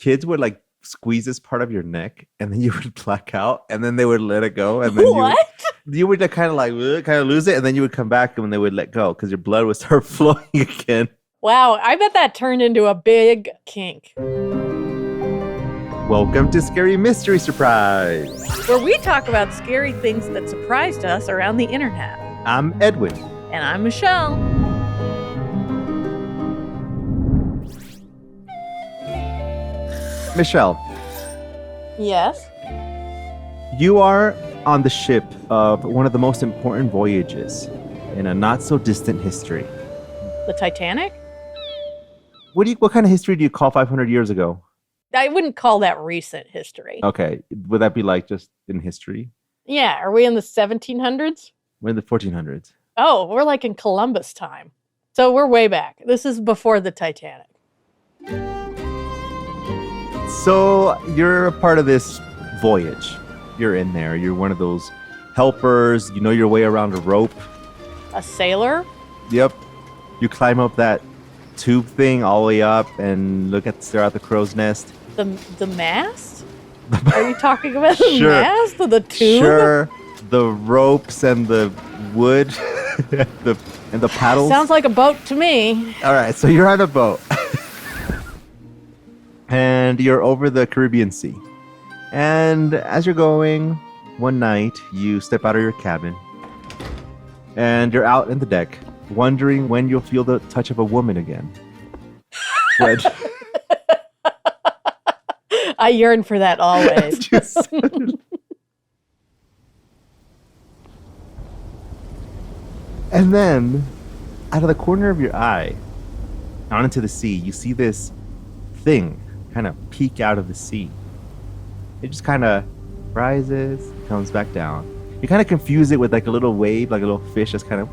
kids would like squeeze this part of your neck, and then you would black out, and then they would let it go, and then you would kind of lose it, and then you would come back when they would let go because your blood would start flowing again. Wow, I bet that turned into a big kink. Welcome to Scary Mystery Surprise, where we talk about scary things that surprised us around the internet. I'm Edwin. And I'm Michelle. Michelle. Yes? You are on the ship of one of the most important voyages in a not-so-distant history. The Titanic? What kind of history do you call 500 years ago? I wouldn't call that recent history. Okay. Would that be like just in history? Yeah. Are we in the 1700s? We're in the 1400s. Oh, we're like in Columbus time. So we're way back. This is before the Titanic. So you're a part of this voyage. You're in there. You're one of those helpers. You know your way around a rope. A sailor? Yep. You climb up that tube thing all the way up and stare out the crow's nest. The mast? Are you talking about the Sure. mast or the tube? Sure. The ropes and the wood and the paddles. Sounds like a boat to me. All right, so you're on a boat. And you're over the Caribbean Sea. And as you're going, one night, you step out of your cabin. And you're out in the deck, wondering when you'll feel the touch of a woman again. I yearn for that always. And then, out of the corner of your eye, out into the sea, you see this thing kind of peek out of the sea. It just kind of rises, comes back down. You kind of confuse it with like a little wave, like a little fish that's kind of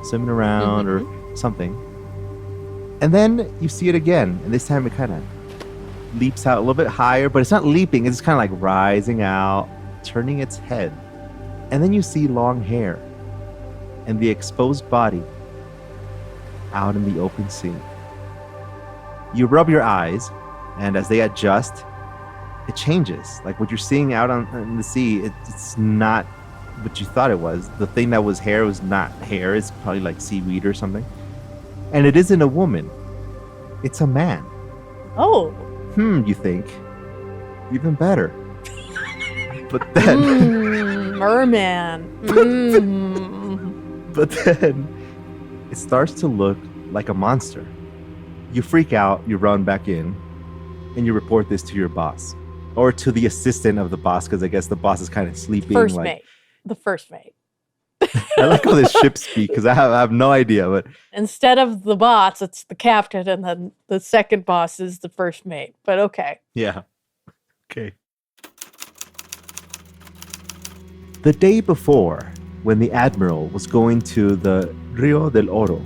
swimming around or something. And then you see it again, and this time it kind of leaps out a little bit higher, but it's not leaping, it's just kind of like rising out, turning its head. And then you see long hair and the exposed body out in the open sea. You rub your eyes, and as they adjust, it changes. Like what you're seeing out in the sea, it's not what you thought it was. The thing that was hair was not hair. It's probably like seaweed or something. And it isn't a woman. It's a man. Oh. You think. Even better. But then... merman. But then it starts to look like a monster. You freak out, you run back in, and you report this to your boss. Or to the assistant of the boss, because I guess the boss is kind of sleeping. First mate. The first mate. I like how this ship speak, because I have no idea. But instead of the boss, it's the captain, and then the second boss is the first mate. But okay. Yeah. Okay. The day before, when the admiral was going to the Rio del Oro,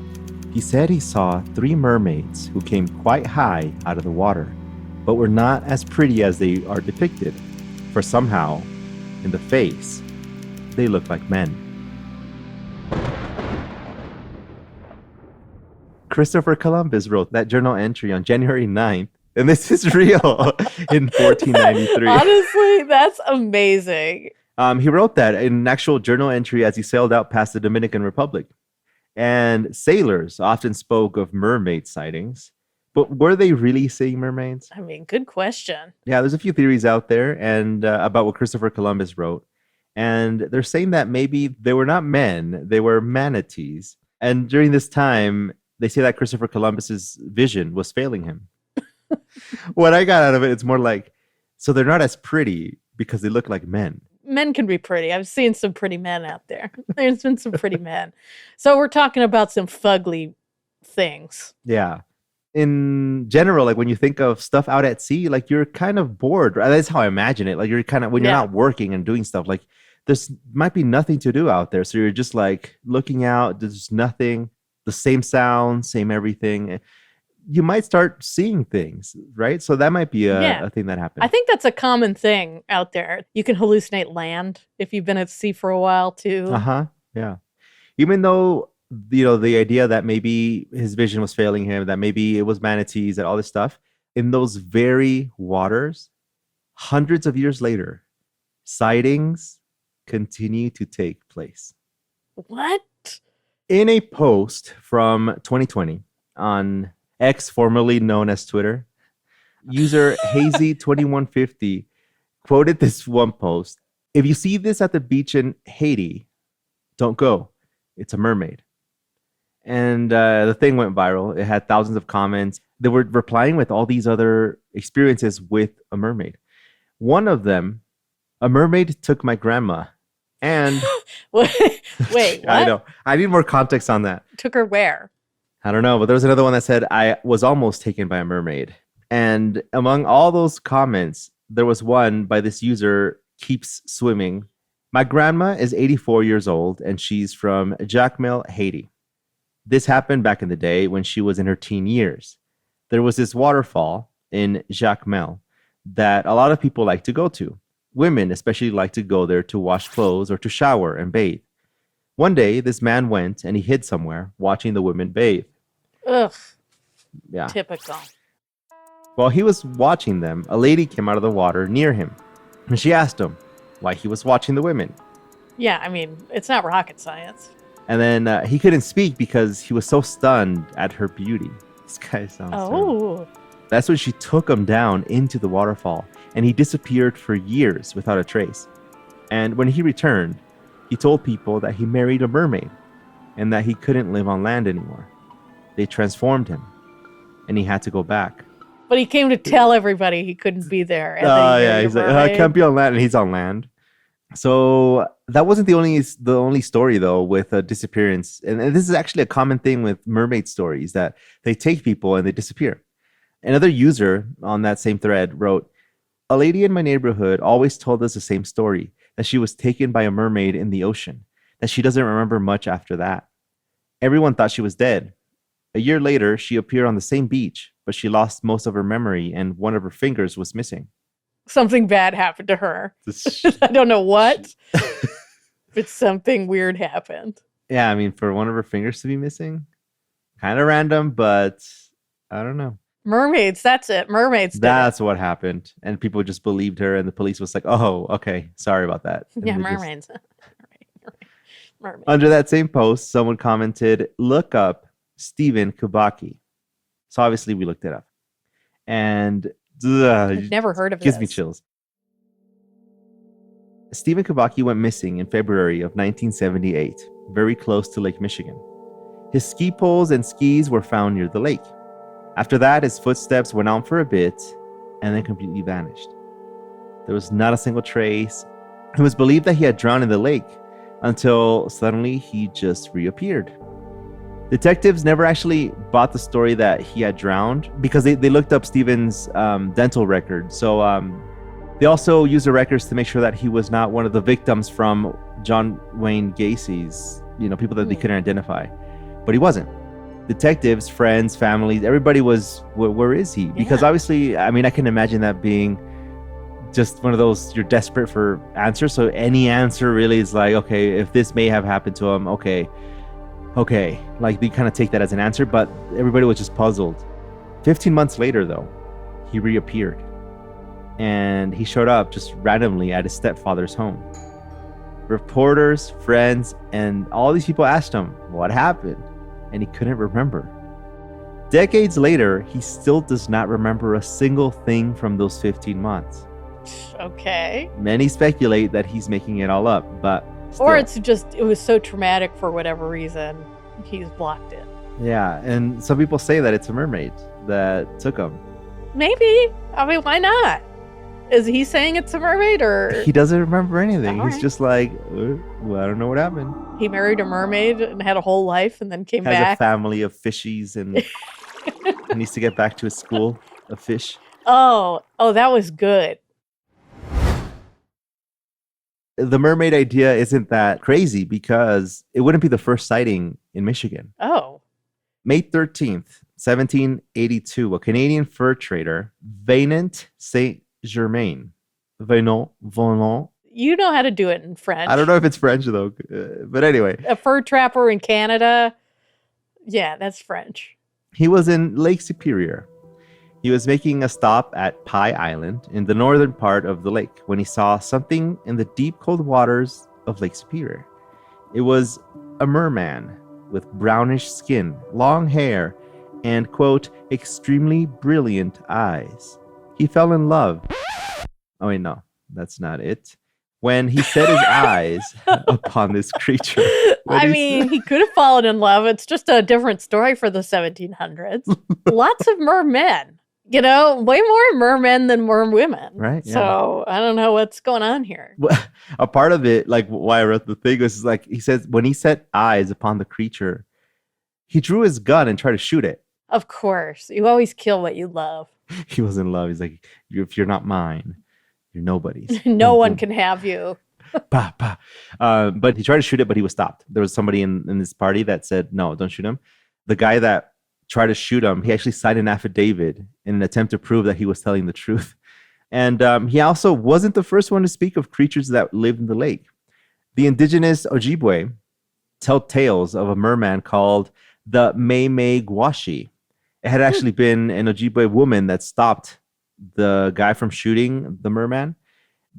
he said he saw 3 mermaids who came quite high out of the water, but were not as pretty as they are depicted, for somehow, in the face, they look like men. Christopher Columbus wrote that journal entry on January 9th, and this is real, in 1493. Honestly, that's amazing. He wrote that in an actual journal entry as he sailed out past the Dominican Republic. And sailors often spoke of mermaid sightings. But were they really seeing mermaids? I mean, good question. Yeah, there's a few theories out there and about what Christopher Columbus wrote. And they're saying that maybe they were not men, they were manatees. And during this time, they say that Christopher Columbus's vision was failing him. What I got out of it, it's more like, so they're not as pretty because they look like men. Men can be pretty. I've seen some pretty men out there. There's been some pretty men. So we're talking about some fugly things. Yeah. In general, like when you think of stuff out at sea, like you're kind of bored. Right? That's how I imagine it. Like you're kind of, when you're not working and doing stuff, like there's might be nothing to do out there. So you're just like looking out, there's nothing, the same sound, same everything. You might start seeing things, right? So that might be a thing that happens. I think that's a common thing out there. You can hallucinate land if you've been at sea for a while too. Yeah. Even though, the idea that maybe his vision was failing him, that maybe it was manatees, that all this stuff, in those very waters, hundreds of years later, sightings continue to take place. What? In a post from 2020 on X, formerly known as Twitter, user Hazy2150 quoted this one post. If you see this at the beach in Haiti, don't go. It's a mermaid. And the thing went viral. It had thousands of comments. They were replying with all these other experiences with a mermaid. One of them, a mermaid took my grandma. And Wait, what? I know. I need more context on that. Took her where? I don't know. But there was another one that said, I was almost taken by a mermaid. And among all those comments, there was one by this user, Keeps Swimming. My grandma is 84 years old, and she's from Jacmel, Haiti. This happened back in the day when she was in her teen years. There was this waterfall in Jacmel that a lot of people like to go to. Women especially like to go there to wash clothes or to shower and bathe. One day, this man went and he hid somewhere watching the women bathe. Ugh. Yeah. Typical. While he was watching them, a lady came out of the water near him, and she asked him why he was watching the women. Yeah, I mean, it's not rocket science. And then he couldn't speak because he was so stunned at her beauty. This guy sounds terrible. That's when she took him down into the waterfall, and he disappeared for years without a trace. And when he returned, he told people that he married a mermaid and that he couldn't live on land anymore. They transformed him, and he had to go back. But he came to tell everybody he couldn't be there. Oh, yeah. He's like, I can't be on land, and he's on land. So that wasn't the only story, though, with a disappearance. And this is actually a common thing with mermaid stories, that they take people and they disappear. Another user on that same thread wrote, a lady in my neighborhood always told us the same story, that she was taken by a mermaid in the ocean, that she doesn't remember much after that. Everyone thought she was dead. A year later, she appeared on the same beach, but she lost most of her memory and one of her fingers was missing. Something bad happened to her. I don't know what, but something weird happened. Yeah, I mean, for one of her fingers to be missing, kind of random, but I don't know. Mermaids, that's it. Mermaids. That's what happened. And people just believed her, and the police was like, oh, okay, sorry about that. And yeah, mermaids. Mermaids. Under that same post, someone commented, look up Stephen Kubaki. So obviously we looked it up. And I've never heard of it. Gives me chills. Stephen Kubaki went missing in February of 1978, very close to Lake Michigan. His ski poles and skis were found near the lake. After that, his footsteps went on for a bit and then completely vanished. There was not a single trace. It was believed that he had drowned in the lake until suddenly he just reappeared. Detectives never actually bought the story that he had drowned because they looked up Stephen's dental record. So they also used the records to make sure that he was not one of the victims from John Wayne Gacy's, people that they couldn't identify. But he wasn't. Detectives, friends, families, everybody was, where is he? Because obviously, I mean, I can imagine that being just one of those, you're desperate for answers. So any answer really is like, okay, if this may have happened to him, okay. Like they kind of take that as an answer, but everybody was just puzzled. 15 months later, though, he reappeared. And he showed up just randomly at his stepfather's home. Reporters, friends, and all these people asked him what happened, and he couldn't remember. Decades later, he still does not remember a single thing from those 15 months. Okay. Many speculate that he's making it all up, but still. Or it's just, it was so traumatic for whatever reason, he's blocked it. Yeah, and some people say that it's a mermaid that took him. Maybe. I mean, why not? Is he saying it's a mermaid, or? He doesn't remember anything. All He's right. just like, well, I don't know what happened. He married a mermaid and had a whole life and then came Has back. a family of fishies and he needs to get back to his school of fish. Oh, that was good. The mermaid idea isn't that crazy because it wouldn't be the first sighting in Michigan. Oh. May 13th, 1782, a Canadian fur trader, Venant Saint-Germain. Venant. You know how to do it in French. I don't know if it's French, though. But anyway. A fur trapper in Canada. Yeah, that's French. He was in Lake Superior. He was making a stop at Pie Island in the northern part of the lake when he saw something in the deep, cold waters of Lake Superior. It was a merman with brownish skin, long hair, and, quote, extremely brilliant eyes. He fell in love. Oh, wait, no, that's not it. When he set his eyes upon this creature. He could have fallen in love. It's just a different story for the 1700s. Lots of mermen. Way more mermen than merwomen. Right. Yeah. So I don't know what's going on here. A part of it, like why I wrote the thing, was like he says when he set eyes upon the creature, he drew his gun and tried to shoot it. Of course. You always kill what you love. He was in love. He's like, if you're not mine, you're nobody's. No one can have you. Bah, bah. But he tried to shoot it, but he was stopped. There was somebody in this party that said, no, don't shoot him. The guy that tried to shoot him, he actually signed an affidavit in an attempt to prove that he was telling the truth. And he also wasn't the first one to speak of creatures that lived in the lake. The indigenous Ojibwe tell tales of a merman called the Mei Gwashi. It had actually been an Ojibwe woman that stopped the guy from shooting the merman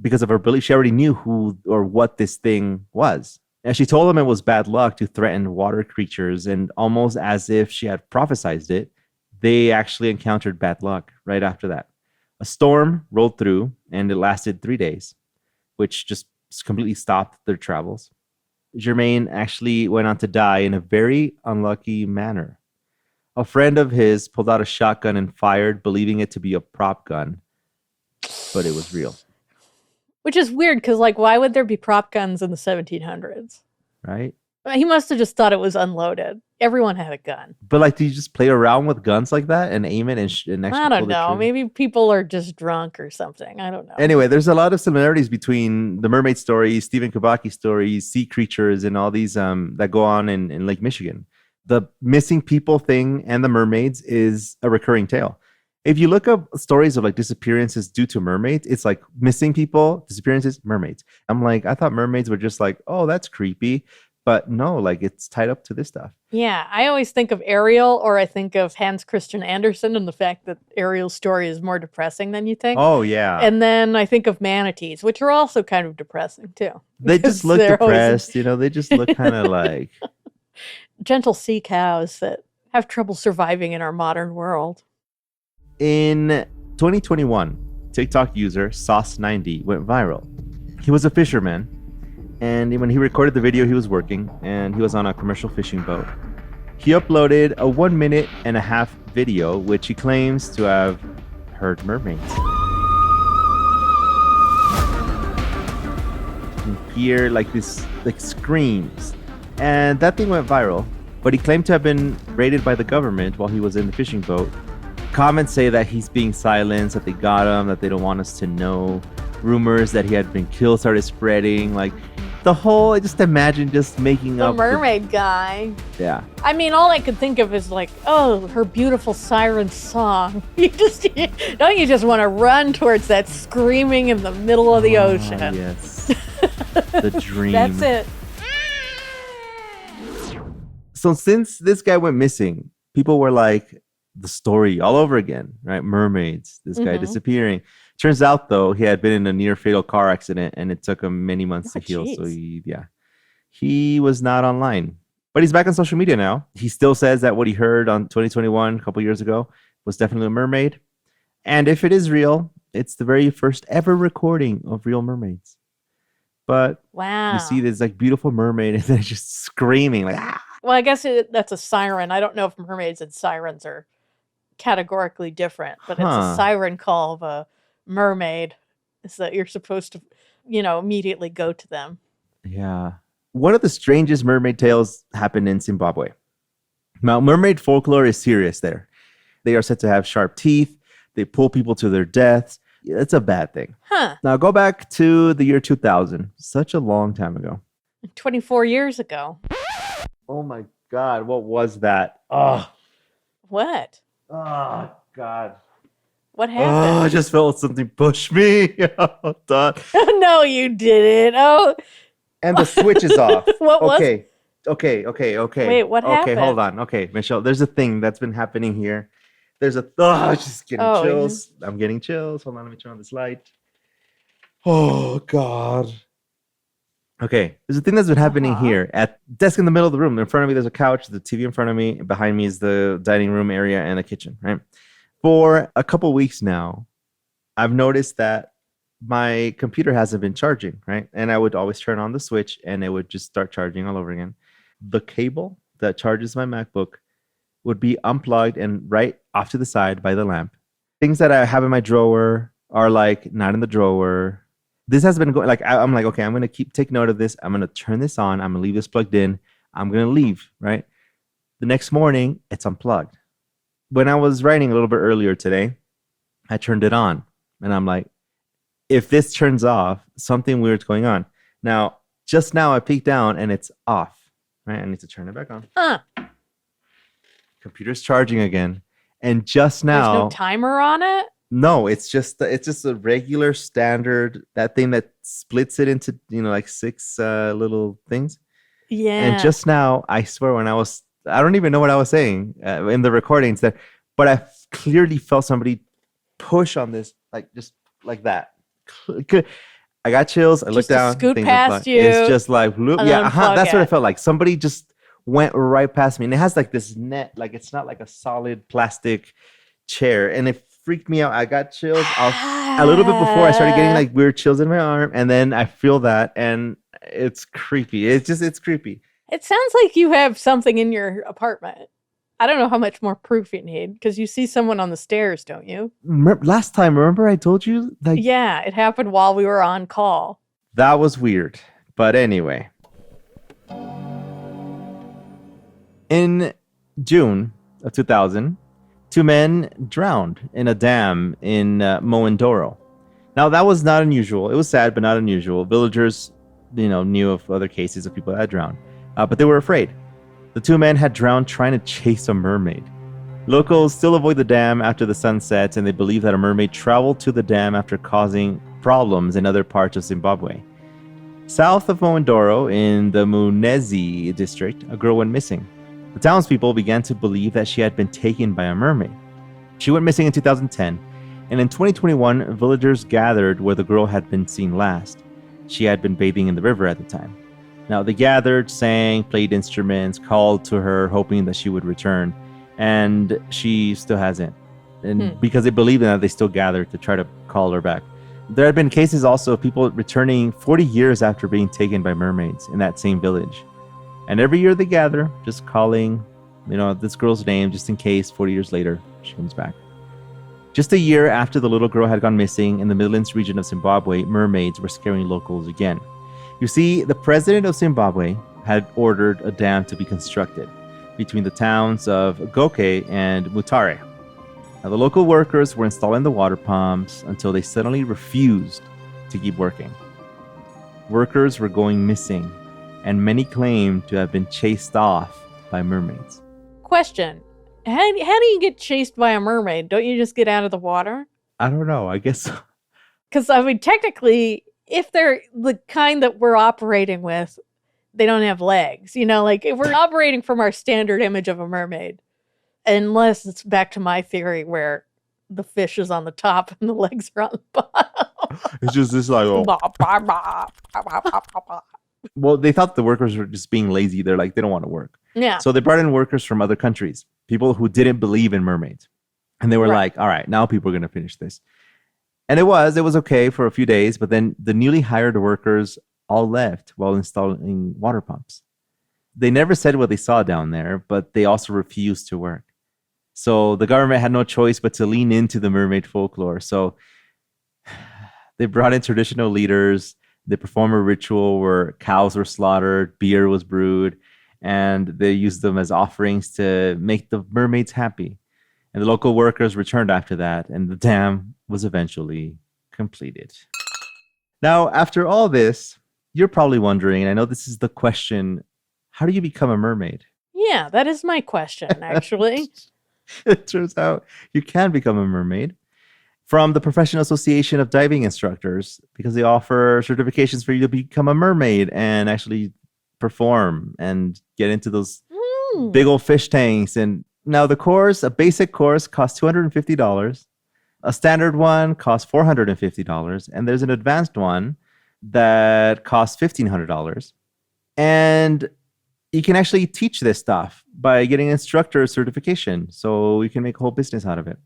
because of her belief. She already knew who or what this thing was. And she told him it was bad luck to threaten water creatures, and almost as if she had prophesized it, they actually encountered bad luck right after that. A storm rolled through, and it lasted 3 days, which just completely stopped their travels. Germain actually went on to die in a very unlucky manner. A friend of his pulled out a shotgun and fired, believing it to be a prop gun, but it was real. Which is weird, because, why would there be prop guns in the 1700s? Right? He must have just thought it was unloaded. Everyone had a gun. But, do you just play around with guns like that and aim it and actually I don't pull the know. trigger? Maybe people are just drunk or something. I don't know. Anyway, there's a lot of similarities between the mermaid stories, Stephen Kabaki stories, sea creatures, and all these that go on in Lake Michigan. The missing people thing and the mermaids is a recurring tale. If you look up stories of disappearances due to mermaids, it's like missing people, disappearances, mermaids. I'm like, I thought mermaids were just like, oh, that's creepy. But no, it's tied up to this stuff. Yeah, I always think of Ariel, or I think of Hans Christian Andersen and the fact that Ariel's story is more depressing than you think. Oh, yeah. And then I think of manatees, which are also kind of depressing too. They just look depressed, they just look kind of like... gentle sea cows that have trouble surviving in our modern world. In 2021, TikTok user Sauce90 went viral. He was a fisherman, and when he recorded the video, he was working, and he was on a commercial fishing boat. He uploaded a 1.5 minute video, which he claims to have heard mermaids. You can hear these screams, and that thing went viral. But he claimed to have been raided by the government while he was in the fishing boat. Comments say that he's being silenced, that they got him, that they don't want us to know. Rumors that he had been killed started spreading. The whole, I just imagine just making up. The mermaid guy. Yeah. All I could think of is oh, her beautiful siren song. Don't you just want to run towards that screaming in the middle of the ocean? Yes. The dream. That's it. So since this guy went missing, people were like, the story all over again, right? Mermaids, this guy disappearing. Turns out, though, he had been in a near fatal car accident, and it took him many months to heal. So he was not online, but he's back on social media now. He still says that what he heard on 2021, a couple years ago, was definitely a mermaid. And if it is real, it's the very first ever recording of real mermaids. But wow, you see this beautiful mermaid, and then just screaming ah. Well, I guess that's a siren. I don't know if mermaids and sirens are categorically different, but it's a siren call of a mermaid. Is that you're supposed to, immediately go to them. Yeah. One of the strangest mermaid tales happened in Zimbabwe. Now, mermaid folklore is serious there. They are said to have sharp teeth. They pull people to their deaths. It's a bad thing. Huh. Now, go back to the year 2000. Such a long time ago. 24 years ago. Oh, my God. What was that? Oh. What? Oh, God. What happened? Oh, I just felt something push me. Oh, no, you didn't. Oh. And the switch is off. What was it? Okay. Wait, what happened? Okay, hold on. Okay, Michelle, there's a thing that's been happening here There's a just getting chills. I'm getting chills. Hold on, let me turn on this light. Oh God. Okay, there's a thing that's been happening here at desk in the middle of the room. In front of me, there's a couch, the TV in front of me. Behind me is the dining room area and a kitchen, right? For a couple weeks now, I've noticed that my computer hasn't been charging, right? And I would always turn on the switch and it would just start charging all over again. The cable that charges my MacBook would be unplugged and right off to the side by the lamp. Things that I have in my drawer are like not in the drawer. This has been going like I'm like, okay, I'm gonna take note of this. I'm gonna turn this on. I'm gonna leave this plugged in. I'm gonna leave, right? The next morning, it's unplugged. When I was writing a little bit earlier today, I turned it on, and I'm like, if this turns off, something weird's going on. Now, just now, I peeked down and it's off. Right, I need to turn it back on. Computer's charging again, and just now, there's no timer on it. No, it's just a regular standard, that thing that splits it into, like 6 little things. Yeah. And just now, I swear, I don't even know what I was saying in the recordings there, but I clearly felt somebody push on this, like just like that. I got chills. I looked down. Scoot past you. It's just like, that's what it felt like. Somebody just went right past me, and it has like this net, like it's not like a solid plastic chair, and it freaked me out. I got chills a little bit before I started getting like weird chills in my arm, and then I feel that, and it's creepy. It's creepy. It sounds like you have something in your apartment. I don't know how much more proof you need, because you see someone on the stairs, don't you? Last time, remember I told you? Yeah, it happened while we were on call. That was weird. But anyway. In June of 2000, 2 men drowned in a dam in Moendoro. Now, that was not unusual. It was sad, but not unusual. Villagers, knew of other cases of people that had drowned, but they were afraid. The 2 men had drowned trying to chase a mermaid. Locals still avoid the dam after the sun sets, and they believe that a mermaid traveled to the dam after causing problems in other parts of Zimbabwe. South of Moendoro, in the Munezi district, a girl went missing. The townspeople began to believe that she had been taken by a mermaid. She went missing in 2010, and in 2021, villagers gathered where the girl had been seen last. She had been bathing in the river at the time. Now, they gathered, sang, played instruments, called to her, hoping that she would return, and she still hasn't. And because they believe in that, they still gathered to try to call her back. There have been cases also of people returning 40 years after being taken by mermaids in that same village. And every year they gather, just calling, this girl's name, just in case 40 years later she comes back. Just a year after the little girl had gone missing in the Midlands region of Zimbabwe, mermaids were scaring locals again. You see, the president of Zimbabwe had ordered a dam to be constructed between the towns of Goke and Mutare. Now, the local workers were installing the water pumps until they suddenly refused to keep working. Workers were going missing, and many claimed to have been chased off by mermaids. Question. How do you get chased by a mermaid? Don't you just get out of the water? I don't know. I guess so. Because, technically, if they're the kind that we're operating with, they don't have legs. Like if we're operating from our standard image of a mermaid, unless it's back to my theory where the fish is on the top and the legs are on the bottom. It's just this like, Well, they thought the workers were just being lazy. They're like, they don't want to work. Yeah. So they brought in workers from other countries, people who didn't believe in mermaids. And they were like, all right, now people are going to finish this. And it was okay for a few days, but then the newly hired workers all left while installing water pumps. They never said what they saw down there, but they also refused to work. So the government had no choice but to lean into the mermaid folklore. So they brought in traditional leaders. They performed a ritual where cows were slaughtered, beer was brewed, and they used them as offerings to make the mermaids happy. And the local workers returned after that, and the dam was eventually completed. Now, after all this, you're probably wondering, and I know this is the question, how do you become a mermaid? Yeah, that is my question, actually. It turns out you can become a mermaid from the Professional Association of Diving Instructors, because they offer certifications for you to become a mermaid and actually perform and get into those big old fish tanks and Now, a basic course costs $250. A standard one costs $450. And there's an advanced one that costs $1,500. And you can actually teach this stuff by getting instructor certification. So you can make a whole business out of it.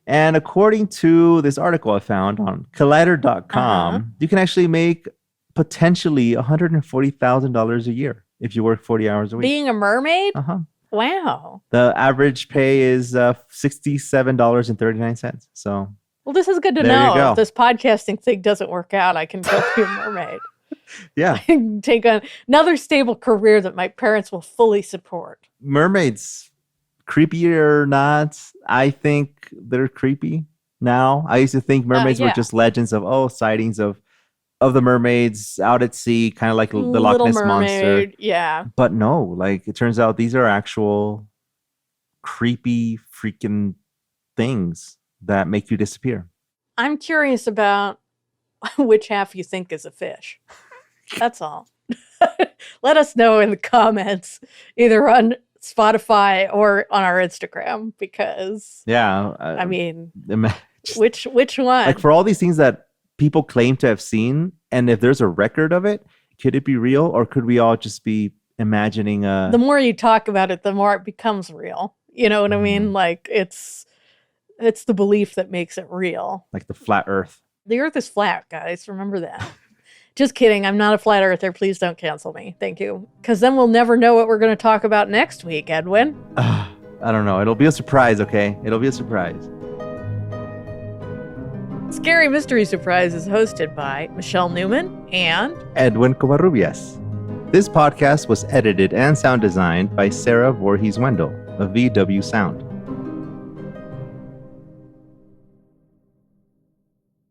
And according to this article I found on collider.com, you can actually make potentially $140,000 a year if you work 40 hours a week. Being a mermaid? Uh-huh. Wow. The average pay is $67.39. So, well, this is good to know. If this podcasting thing doesn't work out, I can go be a mermaid. Yeah. I can take another stable career that my parents will fully support. Mermaids, creepy or not, I think they're creepy now. I used to think mermaids were just legends of, sightings of the mermaids out at sea, kind of like the Loch Ness Monster. Yeah. But no, like it turns out these are actual creepy freaking things that make you disappear. I'm curious about which half you think is a fish. That's all. Let us know in the comments, either on Spotify or on our Instagram, because I mean, which one? Like for all these things that people claim to have seen, and if there's a record of it, could it be real, or could we all just be imagining the more you talk about it, the more it becomes real. You know what I mean? Like it's the belief that makes it real. Like the flat earth. The earth is flat, guys. Remember that. Just kidding. I'm not a flat earther. Please don't cancel me. Thank you. Because then we'll never know what we're going to talk about next week, Edwin. I don't know. It'll be a surprise, okay? It'll be a surprise. Scary Mystery Surprise is hosted by Michelle Newman and Edwin Covarrubias. This podcast was edited and sound designed by Sarah Vorhees Wendel of VW Sound.